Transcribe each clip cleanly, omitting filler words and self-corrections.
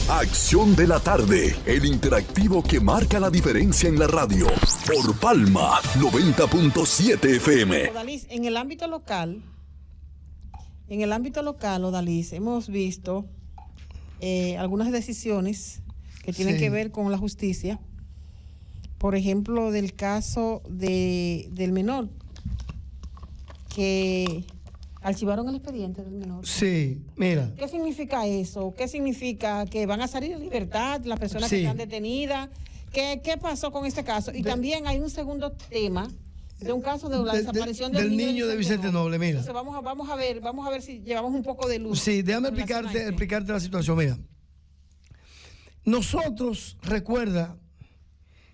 Acción de la tarde, el interactivo que marca la diferencia en la radio. Por Palma 90.7 FM. Odalis, en el ámbito local, Odalis, hemos visto algunas decisiones que tienen que ver con la justicia. Por ejemplo, del caso del menor, que archivaron el expediente del menor. Sí, mira. ¿Qué significa eso? ¿Qué significa que van a salir en libertad las personas que están detenidas? ¿Qué pasó con este caso? Y también hay un segundo tema de un caso de la desaparición del niño de Vicente Noble. Mira. Entonces vamos a ver si llevamos un poco de luz. Sí, déjame explicarte la situación. Mira, nosotros, recuerda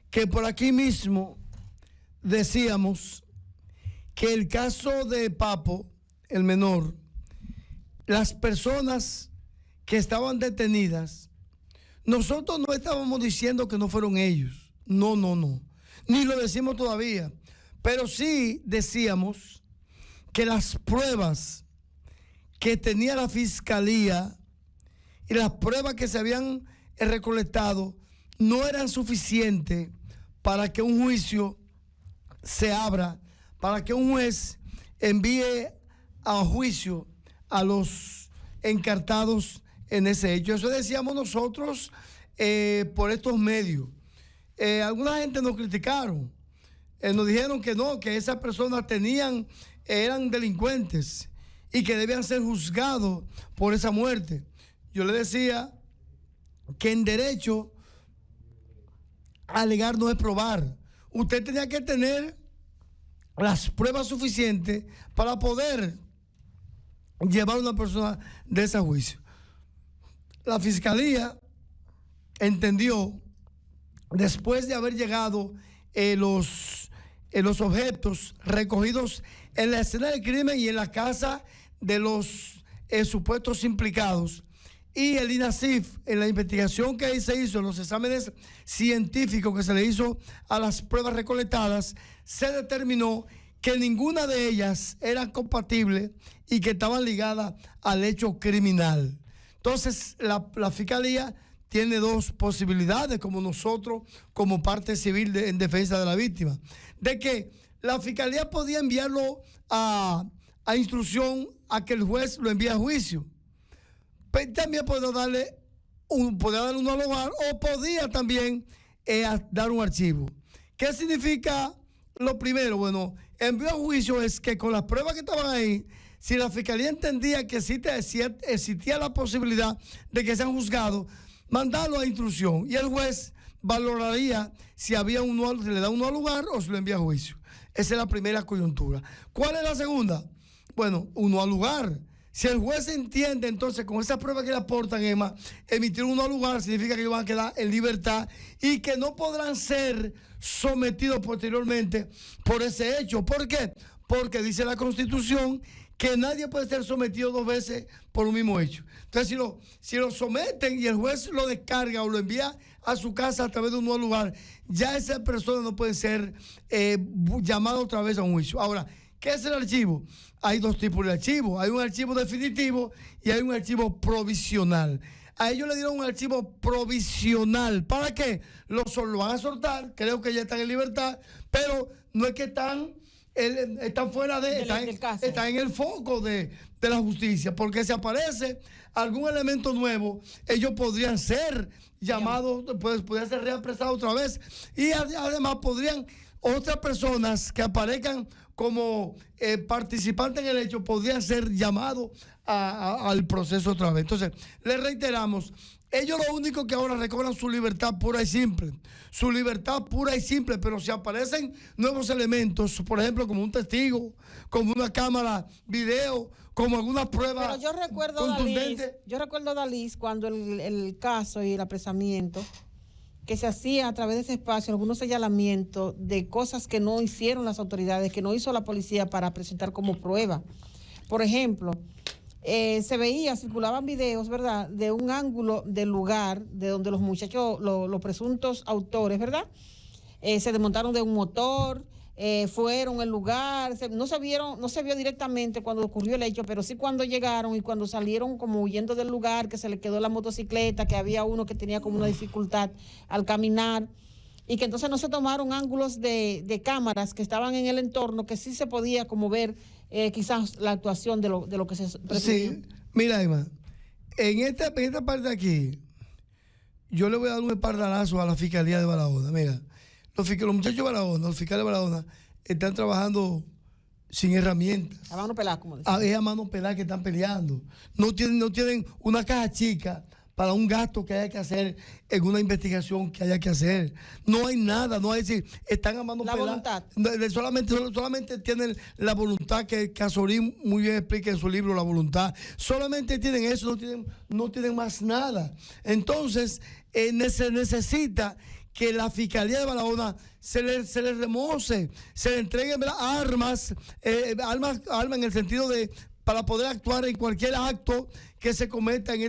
que por aquí mismo decíamos que el caso de Papo, el menor, las personas que estaban detenidas, nosotros no estábamos diciendo que no fueron ellos. No. Ni lo decimos todavía. Pero sí decíamos que las pruebas que tenía la fiscalía y las pruebas que se habían recolectado no eran suficientes para que un juicio se abra, para que un juez envíe a juicio a los encartados en ese hecho. Eso decíamos nosotros por estos medios. Alguna gente nos criticaron, nos dijeron que no, que esas personas eran delincuentes y que debían ser juzgados por esa muerte. Yo le decía que en derecho alegar no es probar. Usted tenía que tener las pruebas suficientes para poder llevar a una persona de ese juicio. La fiscalía entendió, después de haber llegado los objetos recogidos en la escena del crimen y en la casa de los supuestos implicados, y el INASIF, en la investigación que se hizo, en los exámenes científicos que se le hizo a las pruebas recolectadas, se determinó que ninguna de ellas era compatible y que estaban ligadas al hecho criminal. Entonces, la fiscalía tiene dos posibilidades, como nosotros, como parte civil en defensa de la víctima, de que la fiscalía podía enviarlo a instrucción a que el juez lo envíe a juicio. Pero también podía darle uno al hogar, o podía también dar un archivo. ¿Qué significa lo primero? Bueno, envío a juicio es que con las pruebas que estaban ahí, si la fiscalía entendía que existía la posibilidad de que sean juzgados, mandarlo a instrucción, y el juez valoraría si le da uno al lugar o se lo envía a juicio. Esa es la primera coyuntura. ¿Cuál es la segunda? Bueno, uno al lugar. Si el juez entiende, entonces, con esas pruebas que le aportan, Emma, emitir uno al lugar significa que ellos van a quedar en libertad y que no podrán ser sometidos posteriormente por ese hecho. ¿Por qué? Porque dice la Constitución que nadie puede ser sometido dos veces por un mismo hecho. Entonces, si lo someten y el juez lo descarga o lo envía a su casa a través de un nuevo lugar, ya esa persona no puede ser llamada otra vez a un juicio. Ahora, ¿qué es el archivo? Hay dos tipos de archivo. Hay un archivo definitivo y hay un archivo provisional. A ellos le dieron un archivo provisional. ¿Para qué? Lo van a soltar, creo que ya están en libertad, pero no es que están fuera están en el foco de la justicia, porque si aparece algún elemento nuevo, ellos podrían ser llamados, podrían ser reapresados otra vez, y además podrían otras personas que aparezcan como participantes en el hecho podrían ser llamados al proceso otra vez. Entonces, les reiteramos, ellos lo único que ahora recobran su libertad pura y simple. Su libertad pura y simple, pero si aparecen nuevos elementos, por ejemplo, como un testigo, como una cámara video, como alguna prueba. Pero yo recuerdo, Dalis, cuando el caso y el apresamiento, que se hacía a través de ese espacio, algunos señalamientos de cosas que no hicieron las autoridades, que no hizo la policía para presentar como prueba. Por ejemplo, circulaban videos, ¿verdad?, de un ángulo del lugar de donde los muchachos, los presuntos autores, ¿verdad?, se desmontaron de un motor, fueron al lugar, no se vio directamente cuando ocurrió el hecho, pero sí cuando llegaron y cuando salieron como huyendo del lugar, que se le quedó la motocicleta, que había uno que tenía como una dificultad al caminar, y que entonces no se tomaron ángulos de cámaras que estaban en el entorno, que sí se podía como ver quizás la actuación de lo que se presumía. Sí, mira, Emma, en esta parte de aquí, yo le voy a dar un espaldarazo a la Fiscalía de Barahona. Mira, los muchachos de Barahona, los fiscales de Barahona, están trabajando sin herramientas. A mano pelada, como decía. Es a mano pelada que están peleando. No tienen una caja chica para un gasto que haya que hacer en una investigación que haya que hacer. No hay nada, no hay decir, están a mano pelada. La voluntad. Solamente tienen la voluntad que Casorín muy bien explica en su libro, La Voluntad. Solamente tienen eso, no tienen más nada. Entonces, se necesita que la Fiscalía de Barahona se le remoce, se le entreguen armas en el sentido de para poder actuar en cualquier acto que se cometa en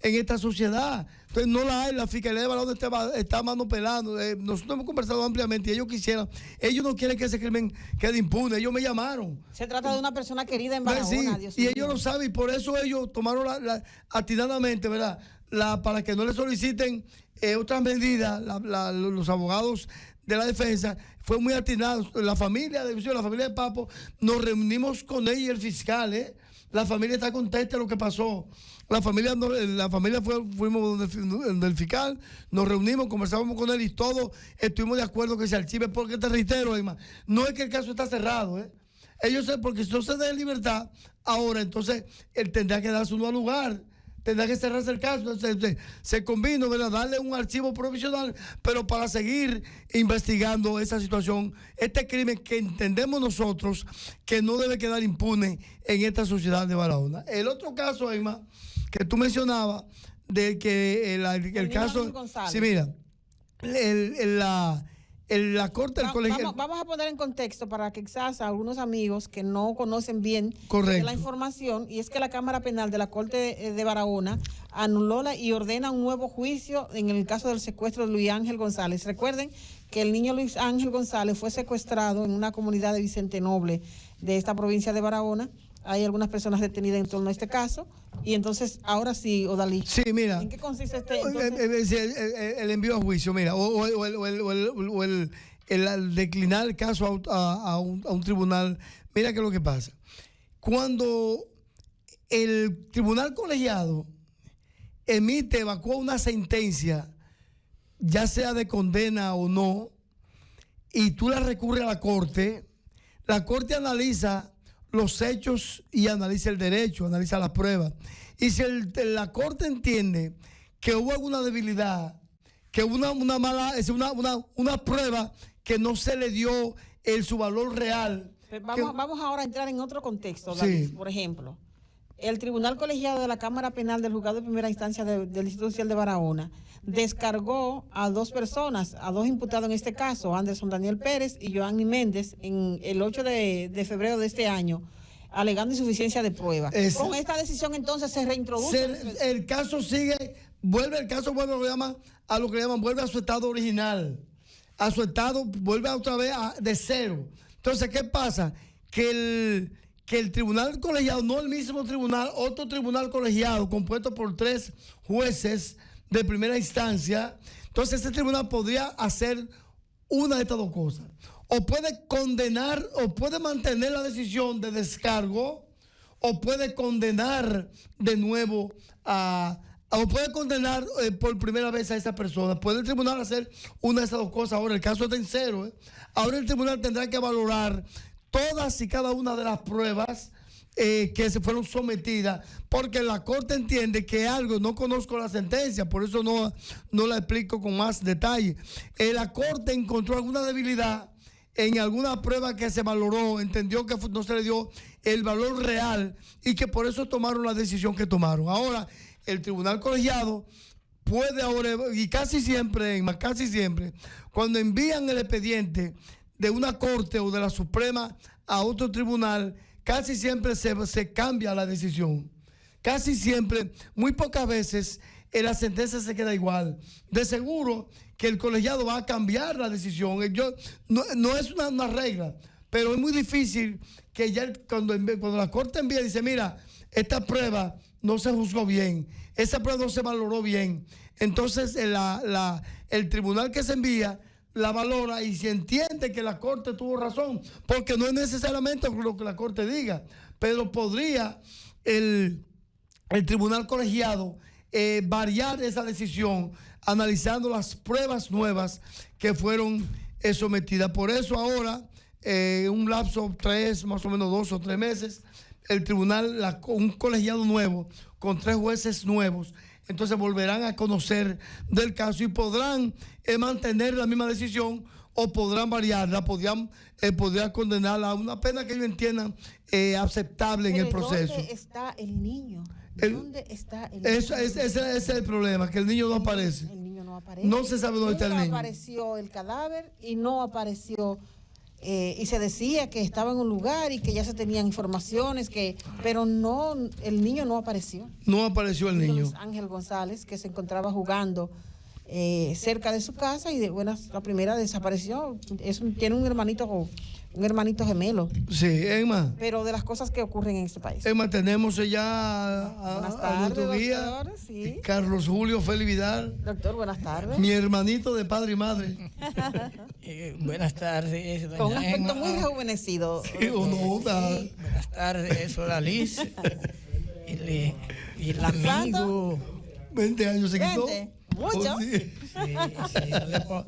esta sociedad. Entonces no la hay, la Fiscalía de Barahona está mano pelando. Nosotros hemos conversado ampliamente y ellos no quieren que ese crimen quede impune. Ellos me llamaron. Se trata de una persona querida en Barahona. Sí, y ellos lo saben y por eso ellos tomaron atinadamente, ¿verdad? Para que no le soliciten otras medidas, los abogados de la defensa, fue muy atinado. La familia de Papo, nos reunimos con ella y el fiscal, La familia está contenta de lo que pasó. La familia fuimos donde el fiscal, nos reunimos, conversamos con él y todos estuvimos de acuerdo que se archive, porque te reitero, Emma, no es que el caso está cerrado, Ellos, porque si no se da libertad, ahora entonces él tendrá que darse uno al lugar. Tendrá que cerrarse el caso. Entonces, se convino, ¿verdad?, darle un archivo provisional, pero para seguir investigando esa situación, este crimen que entendemos nosotros que no debe quedar impune en esta sociedad de Barahona. El otro caso, Emma, que tú mencionabas, de que el caso. Sí, mira, la Corte del Colegio. Vamos a poner en contexto para que quizás algunos amigos que no conocen bien la información, y es que la Cámara Penal de la Corte de Barahona anuló y ordena un nuevo juicio en el caso del secuestro de Luis Ángel González. Recuerden que el niño Luis Ángel González fue secuestrado en una comunidad de Vicente Noble de esta provincia de Barahona. Hay algunas personas detenidas en torno a este caso. Y entonces, ahora sí, Odalí. Sí, mira. ¿En qué consiste el envío a juicio? Mira, o el declinar el caso a un tribunal. Mira qué es lo que pasa. Cuando el tribunal colegiado evacúa una sentencia, ya sea de condena o no, y tú la recurres a la Corte analiza los hechos y analiza el derecho, analiza las pruebas. Y si la Corte entiende que hubo alguna debilidad, que hubo una prueba que no se le dio su valor real. Vamos ahora a entrar en otro contexto, David. Sí. Por ejemplo, el Tribunal Colegiado de la Cámara Penal del Juzgado de Primera Instancia del Distrito Social de Barahona descargó a dos personas, a dos imputados en este caso, Anderson Daniel Pérez y Joanny Méndez, en el 8 de febrero de este año, alegando insuficiencia de prueba. Con esta decisión entonces se reintroduce. El caso sigue, vuelve a lo que llaman, vuelve a su estado original. A su estado, vuelve otra vez de cero. Entonces, ¿qué pasa? Que el tribunal colegiado, no el mismo tribunal, otro tribunal colegiado compuesto por 3 jueces de primera instancia, entonces ese tribunal podría hacer una de estas dos cosas. O puede condenar, o puede mantener la decisión de descargo, o puede condenar de nuevo o puede condenar por primera vez a esa persona. Puede el tribunal hacer una de esas dos cosas. Ahora el caso está en cero. Ahora el tribunal tendrá que valorar todas y cada una de las pruebas que se fueron sometidas, porque la Corte entiende que algo, no conozco la sentencia, por eso no la explico con más detalle. La Corte encontró alguna debilidad en alguna prueba que se valoró, entendió que no se le dio el valor real y que por eso tomaron la decisión que tomaron. Ahora, el tribunal colegiado puede ahora, y casi siempre, cuando envían el expediente de una corte o de la Suprema a otro tribunal, casi siempre se cambia la decisión. Casi siempre, muy pocas veces, la sentencia se queda igual. De seguro que el colegiado va a cambiar la decisión. No es una regla, pero es muy difícil que ya cuando la Corte envía, dice, mira, esta prueba no se juzgó bien, esa prueba no se valoró bien. Entonces el tribunal que se envía la valora y si entiende que la Corte tuvo razón, porque no es necesariamente lo que la Corte diga, pero podría el tribunal colegiado variar esa decisión analizando las pruebas nuevas que fueron sometidas. Por eso ahora, un lapso más o menos 2 o 3 meses, el tribunal, un colegiado nuevo, con 3 jueces nuevos, entonces volverán a conocer del caso y podrán mantener la misma decisión o podrán variarla, podrían condenarla a una pena que ellos entiendan aceptable en el proceso. ¿Dónde está el niño? ¿Dónde está el niño? Ese es el problema, que el niño no aparece. El niño no aparece. No se sabe dónde está el niño. No apareció el cadáver y no apareció... y se decía que estaba en un lugar y que ya se tenían informaciones, pero no, el niño no apareció. No apareció el niño. Ángel González, que se encontraba jugando cerca de su casa y la primera desapareció. Tiene un hermanito gemelo. Sí, Emma. Pero de las cosas que ocurren en este país. Emma, tenemos ya a nuestro guía, doctor, sí. Carlos Julio Félix Vidal. Doctor, buenas tardes. Mi hermanito de padre y madre. Buenas tardes, doña Con un aspecto Emma. muy rejuvenecido. Sí, sí. Buenas tardes, hola Liz. El amigo. 20 años se quitó. 20. ¿Mucho? Oh, sí. Sí,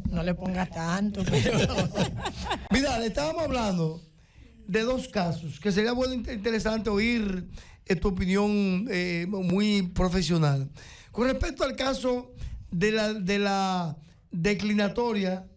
no le ponga tanto, pero... Vidal, estábamos hablando de 2 casos, que sería bueno, interesante oír tu opinión muy profesional. Con respecto al caso de la declinatoria,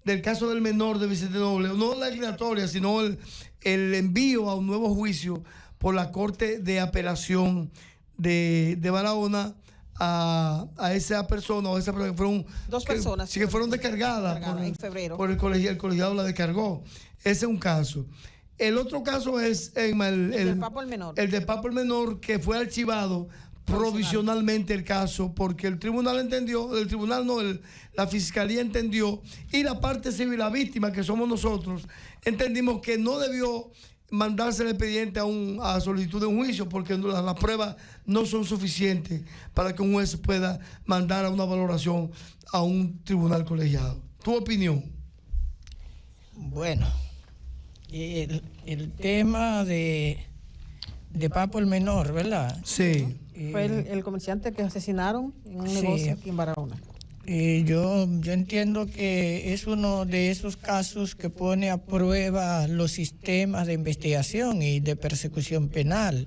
del caso del menor de Vicente Noble, no la declinatoria, sino el envío a un nuevo juicio por la Corte de Apelación de Barahona a esa persona o esa persona que fueron 2 personas. Sí, que fueron descargadas en febrero. por el colegiado la descargó. Ese es un caso. El otro caso es el del Papo el Menor. El de Papo el Menor, que fue archivado provisionalmente el caso porque el tribunal entendió, la fiscalía entendió y la parte civil, la víctima que somos nosotros, entendimos que no debió mandarse el expediente a solicitud de un juicio porque las pruebas no son suficientes para que un juez pueda mandar a una valoración a un tribunal colegiado. ¿Tu opinión? Bueno, el tema de Papo el Menor, ¿verdad? Sí. Fue el comerciante que asesinaron en un negocio aquí en Barahona. Yo entiendo que es uno de esos casos que pone a prueba los sistemas de investigación y de persecución penal.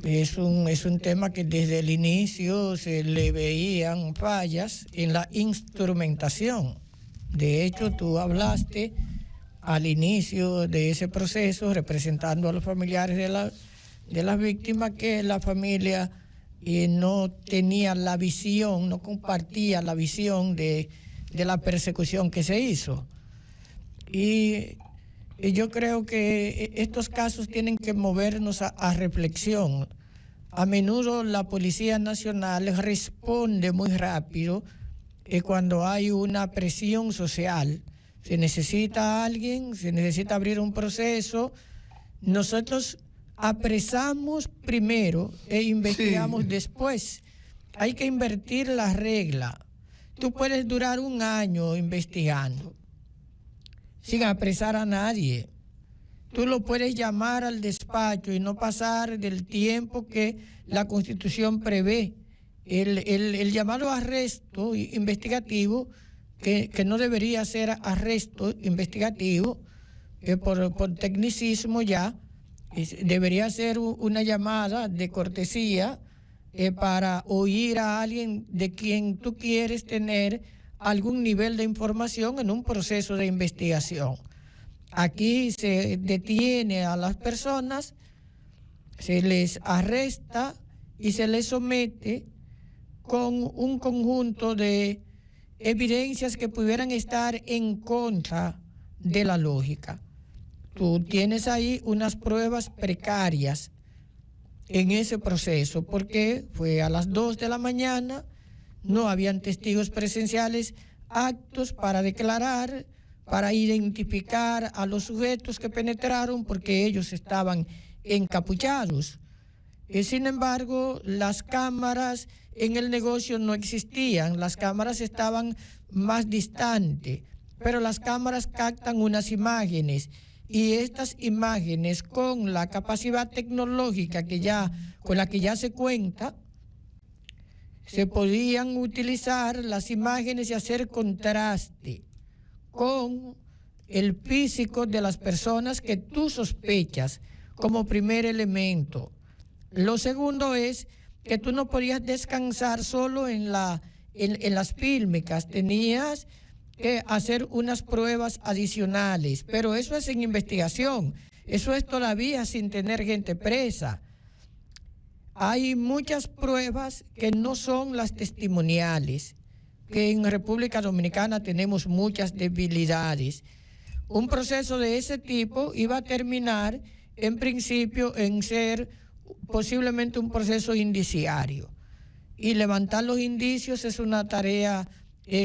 Es un tema que desde el inicio se le veían fallas en la instrumentación. De hecho, tú hablaste al inicio de ese proceso, representando a los familiares de las víctimas, que la familia no tenía la visión, no compartía la visión de la persecución que se hizo. Y yo creo que estos casos tienen que movernos a reflexión. A menudo la Policía Nacional responde muy rápido cuando hay una presión social. Se necesita a alguien, se necesita abrir un proceso. Nosotros apresamos primero e investigamos después. Hay que invertir la regla. Tú puedes durar 1 año investigando sin apresar a nadie. Tú lo puedes llamar al despacho y no pasar del tiempo que la Constitución prevé. El llamado arresto investigativo, que no debería ser arresto investigativo por tecnicismo ya, debería ser una llamada de cortesía para oír a alguien de quien tú quieres tener algún nivel de información en un proceso de investigación. Aquí se detiene a las personas, se les arresta y se les somete con un conjunto de evidencias que pudieran estar en contra de la lógica. Tú tienes ahí unas pruebas precarias en ese proceso, porque fue a las 2 de la mañana, no habían testigos presenciales aptos para declarar, para identificar a los sujetos que penetraron, porque ellos estaban encapuchados. Sin embargo, las cámaras en el negocio no existían, las cámaras estaban más distantes, pero las cámaras captan unas imágenes, y estas imágenes, con la capacidad tecnológica con la que ya se cuenta, se podían utilizar las imágenes y hacer contraste con el físico de las personas que tú sospechas como primer elemento. Lo segundo es que tú no podías descansar solo en las fílmicas, tenías que hacer unas pruebas adicionales, pero eso es en investigación, eso es todavía sin tener gente presa. Hay muchas pruebas que no son las testimoniales, que en República Dominicana tenemos muchas debilidades. Un proceso de ese tipo iba a terminar, en principio, en ser posiblemente un proceso indiciario. Y levantar los indicios es una tarea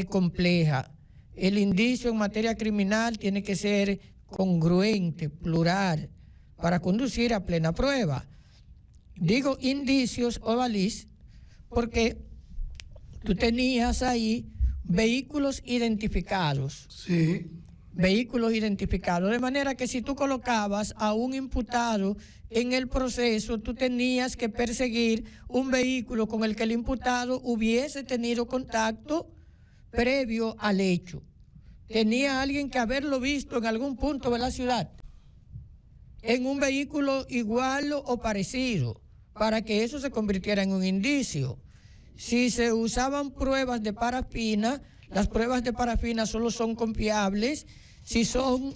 compleja. El indicio en materia criminal tiene que ser congruente, plural, para conducir a plena prueba. Digo indicios, Odalis, porque tú tenías ahí vehículos identificados. Sí. Vehículos identificados. De manera que si tú colocabas a un imputado en el proceso, tú tenías que perseguir un vehículo con el que el imputado hubiese tenido contacto previo al hecho. Tenía alguien que haberlo visto en algún punto de la ciudad, en un vehículo igual o parecido, para que eso se convirtiera en un indicio. Si se usaban pruebas de parafina, las pruebas de parafina solo son confiables si son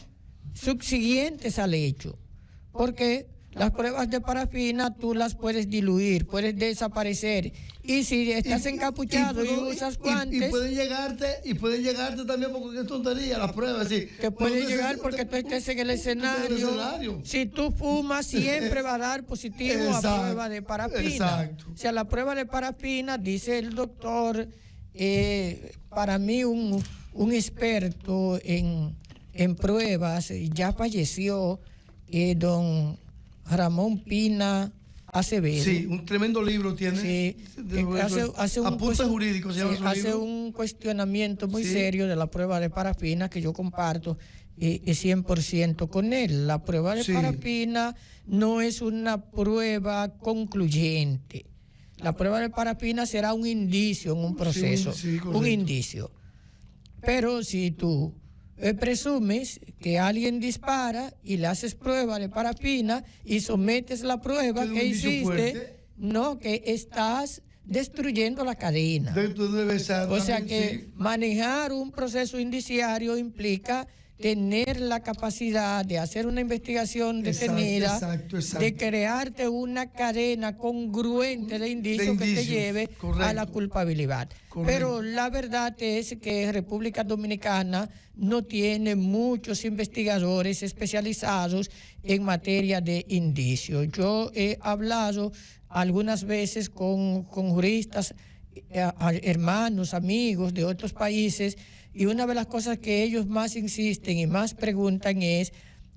subsiguientes al hecho, porque las pruebas de parafina tú las puedes diluir, puedes desaparecer, y si estás encapuchado y usas guantes... Y pueden llegarte también, porque es tontería, las pruebas. Sí. Te pueden llegar porque tú estés en el escenario. Si tú fumas, siempre va a dar positivo a prueba de parafina. Exacto. O sea, la prueba de parafina, dice el doctor, para mí un experto en pruebas, ya falleció, don Ramón Pina Acevedo. Sí, un tremendo libro tiene. Sí, hace apuntes jurídicos. Hace un cuestionamiento muy serio de la prueba de parafina que yo comparto 100% con él. La prueba de parafina no es una prueba concluyente. La prueba de parafina será un indicio en un proceso, un indicio. Pero si tú presumes que alguien dispara y le haces prueba de parafina y sometes la prueba que hiciste, no, que estás destruyendo la cadena. O sea que manejar un proceso indiciario implica tener la capacidad de hacer una investigación detenida, de crearte una cadena congruente de indicios que te lleve a la culpabilidad. Pero la verdad es que República Dominicana no tiene muchos investigadores especializados en materia de indicios. Yo he hablado algunas veces con juristas, hermanos, amigos de otros países, y una de las cosas que ellos más insisten y más preguntan es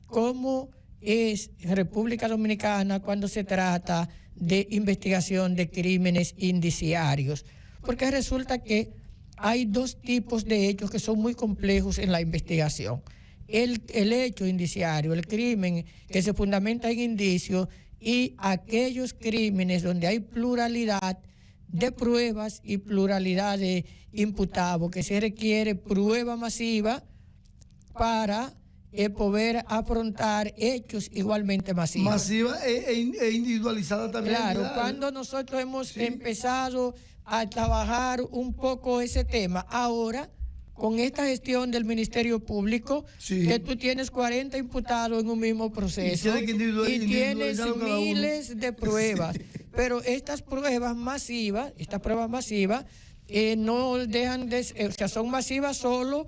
cómo es República Dominicana cuando se trata de investigación de crímenes indiciarios. Porque resulta que hay dos tipos de hechos que son muy complejos en la investigación. El hecho indiciario, el crimen que se fundamenta en indicios, y aquellos crímenes donde hay pluralidad de pruebas y pluralidad de imputados, que se requiere prueba masiva para poder afrontar hechos igualmente masivos. Masiva e individualizada también. Claro, cuando nosotros hemos empezado a trabajar un poco ese tema, ahora con esta gestión del Ministerio Público, que tú tienes 40 imputados en un mismo proceso y tienes miles de pruebas, pero estas pruebas masivas, no dejan de, o sea, son masivas solo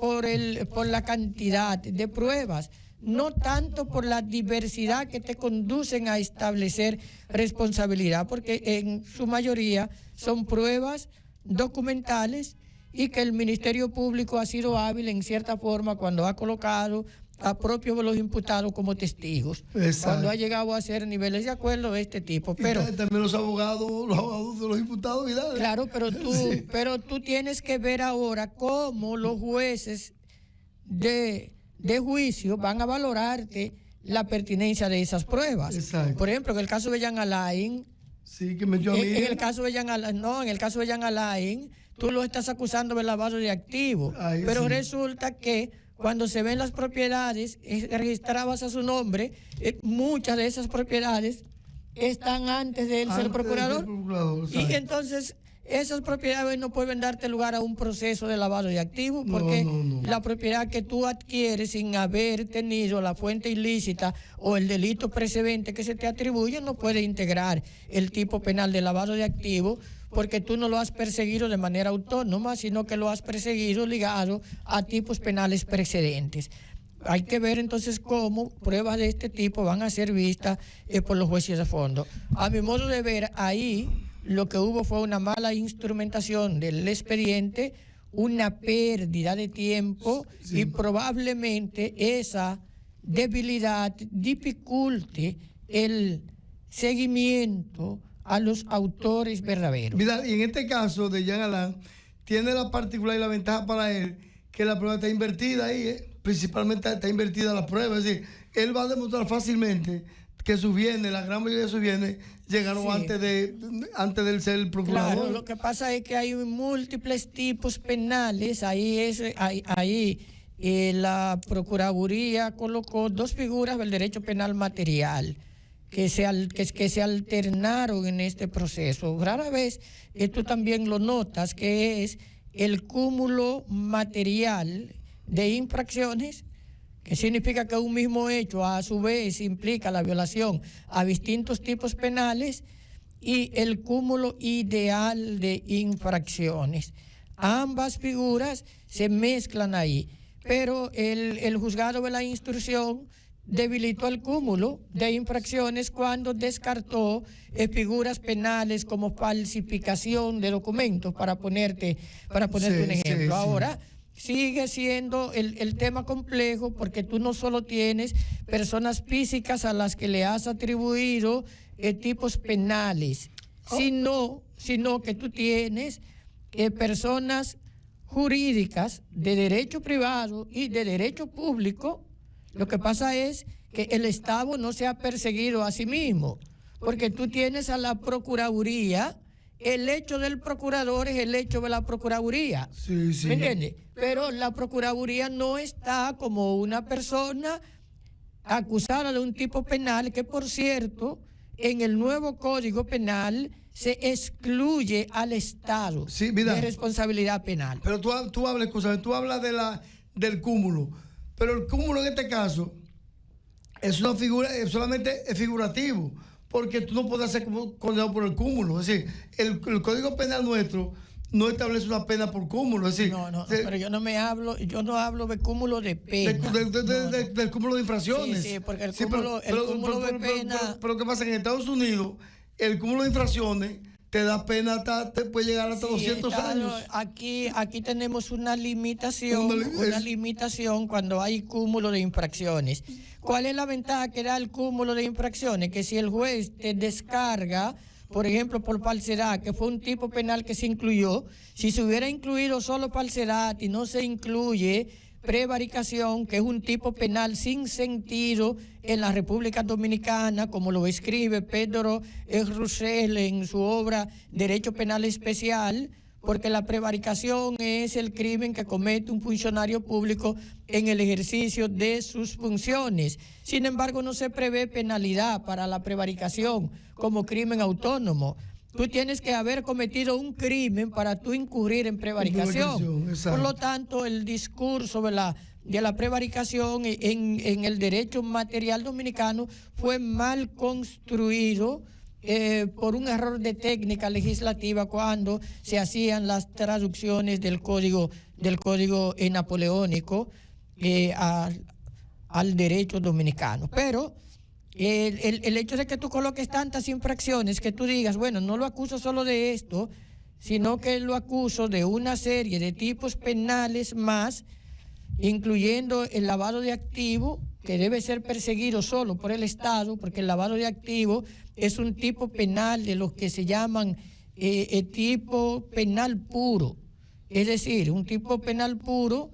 por la cantidad de pruebas. no tanto por la diversidad que te conducen a establecer responsabilidad, porque en su mayoría son pruebas documentales y que el Ministerio Público ha sido hábil en cierta forma cuando ha colocado a propios de los imputados como testigos. Exacto. Cuando ha llegado a hacer niveles de acuerdo de este tipo. Pero también los abogados de los imputados, ¿verdad? Claro, pero tú tienes que ver ahora cómo los jueces de juicio van a valorarte la pertinencia de esas pruebas. Exacto. Por ejemplo, en el caso de Jean Alain, sí, que metió a mí. En el caso de Jean Alain, tú lo estás acusando de lavado de activos. Ay, pero sí. Resulta que cuando se ven las propiedades registradas a su nombre, muchas de esas propiedades están antes de él ser procurador. Y entonces esas propiedades no pueden darte lugar a un proceso de lavado de activos, porque la propiedad que tú adquieres sin haber tenido la fuente ilícita o el delito precedente que se te atribuye no puede integrar el tipo penal de lavado de activos, porque tú no lo has perseguido de manera autónoma, sino que lo has perseguido ligado a tipos penales precedentes. Hay que ver entonces cómo pruebas de este tipo van a ser vistas por los jueces de fondo. A mi modo de ver, ahí lo que hubo fue una mala instrumentación del expediente, una pérdida de tiempo, sí. Y probablemente esa debilidad dificulte el seguimiento a los autores verdaderos. Mira, y en este caso de Jean Alain, tiene la particularidad y la ventaja para él que la prueba está invertida ahí, principalmente está invertida la prueba, es decir, él va a demostrar fácilmente que sus bienes, la gran mayoría de sus bienes, llegaron sí. antes de él ser el procurador. Claro, lo que pasa es que hay múltiples tipos penales, ahí la Procuraduría colocó dos figuras del derecho penal material, que se alternaron en este proceso. Rara vez tú también lo notas, que es el cúmulo material de infracciones, que significa que un mismo hecho a su vez implica la violación a distintos tipos penales, y el cúmulo ideal de infracciones. Ambas figuras se mezclan ahí, pero el juzgado de la instrucción debilitó el cúmulo de infracciones cuando descartó figuras penales como falsificación de documentos, para ponerte un ejemplo. Sí. Ahora, sigue siendo el tema complejo, porque tú no solo tienes personas físicas a las que le has atribuido tipos penales, sino que tú tienes personas jurídicas de derecho privado y de derecho público. Lo que pasa es que el Estado no se ha perseguido a sí mismo, porque tú tienes a la Procuraduría, el hecho del procurador es el hecho de la Procuraduría. Sí, sí. ¿Me entiendes? Pero la Procuraduría no está como una persona acusada de un tipo penal, que por cierto, en el nuevo Código Penal se excluye al Estado de responsabilidad penal. Pero tú hablas del cúmulo. Pero el cúmulo en este caso es una figura, solamente es figurativo, porque tú no puedes ser condenado por el cúmulo. Es decir, el Código Penal nuestro no establece una pena por cúmulo. Es decir, pero yo no hablo de cúmulo de pena. Del cúmulo de infracciones. Sí, porque el cúmulo de pena. Pero ¿qué pasa? En Estados Unidos, el cúmulo de infracciones te da pena, te puede llegar hasta 200 años. Aquí tenemos una limitación cuando hay cúmulo de infracciones. ¿Cuál es la ventaja que da el cúmulo de infracciones? Que si el juez te descarga, por ejemplo, por falsedad, que fue un tipo penal que se incluyó, si se hubiera incluido solo falsedad y no se incluye prevaricación, que es un tipo penal sin sentido en la República Dominicana, como lo escribe Pedro Roussel en su obra Derecho Penal Especial, porque la prevaricación es el crimen que comete un funcionario público en el ejercicio de sus funciones. Sin embargo, no se prevé penalidad para la prevaricación como crimen autónomo. Tú tienes que haber cometido un crimen para tú incurrir en prevaricación. Por lo tanto, el discurso de la prevaricación en el derecho material dominicano fue mal construido por un error de técnica legislativa cuando se hacían las traducciones del código napoleónico al derecho dominicano. Pero el hecho de que tú coloques tantas infracciones, que tú digas, bueno, no lo acuso solo de esto, sino que lo acuso de una serie de tipos penales más, incluyendo el lavado de activos, que debe ser perseguido solo por el Estado, porque el lavado de activos es un tipo penal de los que se llaman tipo penal puro. Es decir, un tipo penal puro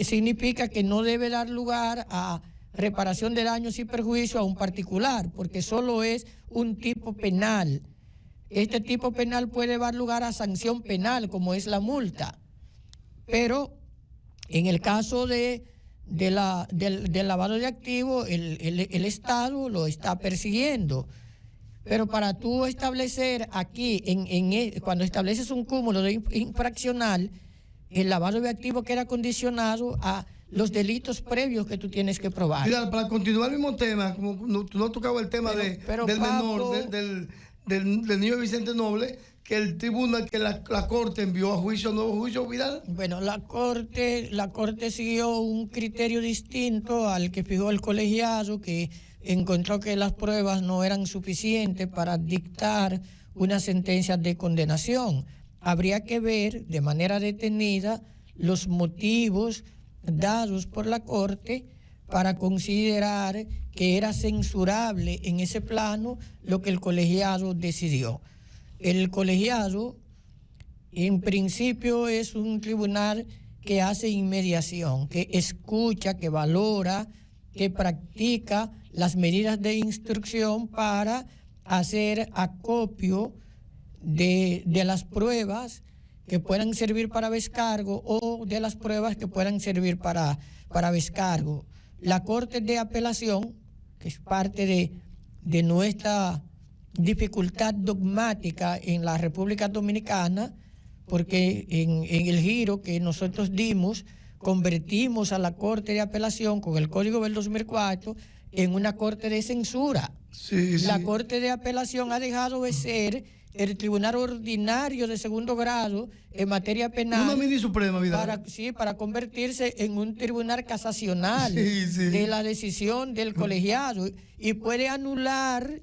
significa que no debe dar lugar a reparación de daños y perjuicios a un particular, porque solo es un tipo penal. Este tipo penal puede dar lugar a sanción penal, como es la multa. Pero en el caso del lavado de activos, el Estado lo está persiguiendo. Pero para tú establecer aquí, cuando estableces un cúmulo de infraccional, el lavado de activos queda condicionado a los delitos previos que tú tienes que probar. Mira, para continuar el mismo tema, como tú no tocabas el tema del Pablo, menor, del niño Vicente Noble, que el tribunal, que la Corte envió a juicio, nuevo juicio, Vidal. Bueno, la Corte siguió un criterio distinto al que fijó el colegiado, que encontró que las pruebas no eran suficientes para dictar una sentencia de condenación. Habría que ver de manera detenida los motivos dados por la Corte para considerar que era censurable en ese plano lo que el colegiado decidió. El colegiado, en principio, es un tribunal que hace inmediación, que escucha, que valora, que practica las medidas de instrucción para hacer acopio de las pruebas que puedan servir para descargo o de las pruebas que puedan servir para descargo. La Corte de Apelación, que es parte de nuestra dificultad dogmática en la República Dominicana, porque en el giro que nosotros dimos, convertimos a la Corte de Apelación con el Código del 2004 en una Corte de censura. La Corte de Apelación ha dejado de ser el Tribunal Ordinario de segundo grado en materia penal. Una mini suprema, Vidal. Para convertirse en un tribunal casacional de la decisión del colegiado, y puede anular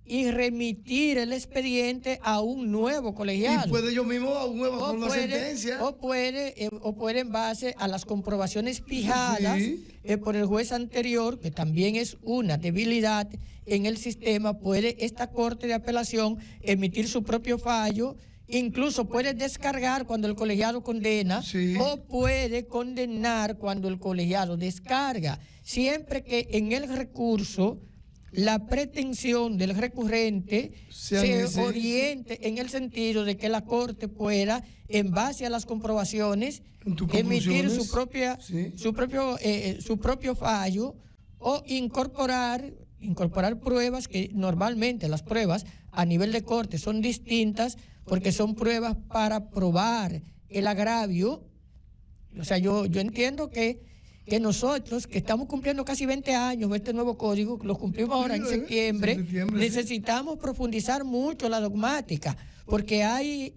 y remitir el expediente a un nuevo colegiado. Y puede yo mismo a un nuevo con una sentencia. O puede en base a las comprobaciones fijadas por el juez anterior, que también es una debilidad en el sistema, puede esta Corte de Apelación emitir su propio fallo, incluso puede descargar cuando el colegiado condena, o puede condenar cuando el colegiado descarga, siempre que en el recurso la pretensión del recurrente se oriente en el sentido de que la Corte pueda, en base a las comprobaciones, emitir su propio fallo, o incorporar pruebas, que normalmente las pruebas a nivel de Corte son distintas porque son pruebas para probar el agravio. O sea, yo entiendo que nosotros, que estamos cumpliendo casi 20 años de este nuevo código, lo cumplimos ahora en septiembre, necesitamos profundizar mucho la dogmática, porque hay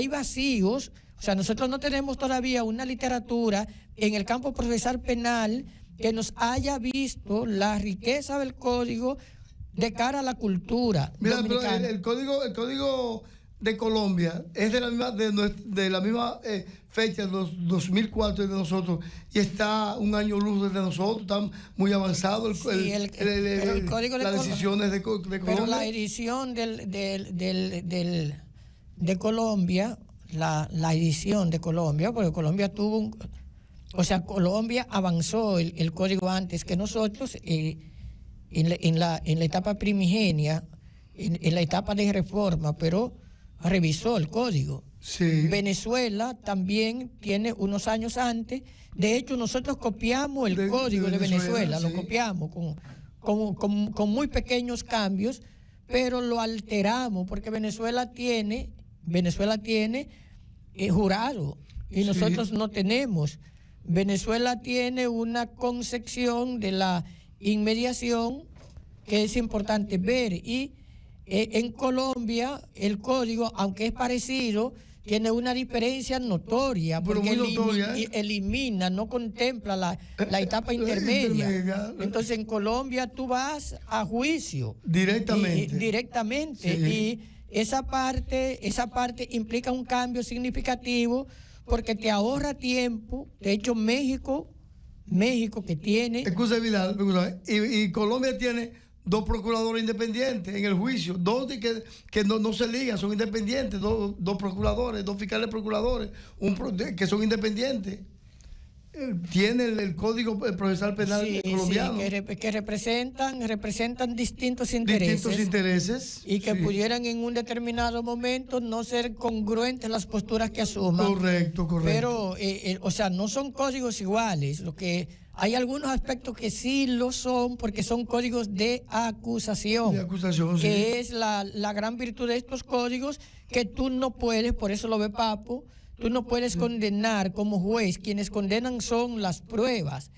vacíos. O sea, nosotros no tenemos todavía una literatura en el campo procesal penal que nos haya visto la riqueza del código de cara a la cultura dominicana. Pero el código de Colombia es de la misma fecha, de 2004 de nosotros, y está un año luz desde nosotros, está muy avanzado el código de las decisiones de Colombia. Pero la edición de Colombia, la edición de Colombia, porque Colombia Colombia avanzó el código antes que nosotros, en la etapa primigenia, en la etapa de reforma, pero revisó el código. Venezuela también tiene unos años antes. De hecho, nosotros copiamos el código de Venezuela, lo copiamos con muy pequeños cambios, pero lo alteramos porque Venezuela tiene jurado y nosotros no tenemos. Venezuela tiene una concepción de la inmediación que es importante ver, y en Colombia el código, aunque es parecido, tiene una diferencia notoria, Pero porque muy notoria, elimina, no contempla la etapa intermedia. Entonces en Colombia tú vas a juicio directamente Sí. y esa parte implica un cambio significativo porque te ahorra tiempo. De hecho, México que tiene... Excusa, Vidal, y Colombia tiene 2 procuradores independientes en el juicio, 2 que no se ligan, son independientes, 2 procuradores, 2 fiscales procuradores, que son independientes. Tiene el Código Procesal Penal colombiano. Sí, que representan distintos intereses. Y que pudieran en un determinado momento no ser congruentes las posturas que asuman. Correcto. Pero, no son códigos iguales. Hay algunos aspectos que sí lo son, porque son códigos de acusación. Que es la gran virtud de estos códigos, que tú no puedes, por eso lo ve Papo, tú no puedes condenar como juez. Quienes condenan son las pruebas.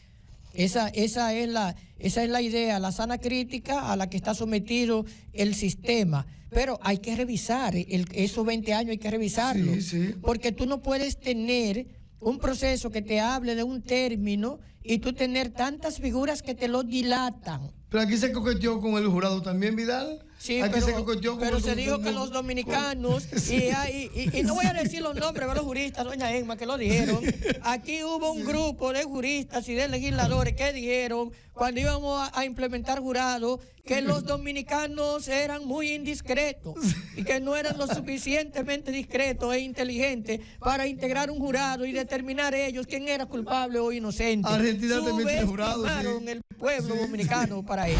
Esa es la idea, la sana crítica a la que está sometido el sistema. Pero hay que revisar, esos 20 años hay que revisarlo. Sí. Porque tú no puedes tener un proceso que te hable de un término y tú tener tantas figuras que te lo dilatan. Pero aquí se coqueteó con el jurado también, Vidal. Sí, aquí pero se dijo que los dominicanos, y no voy a decir los nombres de los juristas, doña Emma, que lo dijeron. Aquí hubo un grupo de juristas y de legisladores que dijeron, cuando íbamos a implementar jurado, que los dominicanos eran muy indiscretos y que no eran lo suficientemente discretos e inteligentes para integrar un jurado y determinar ellos quién era culpable o inocente. Argentina también tiene jurado. Subestimaron el pueblo dominicano para eso.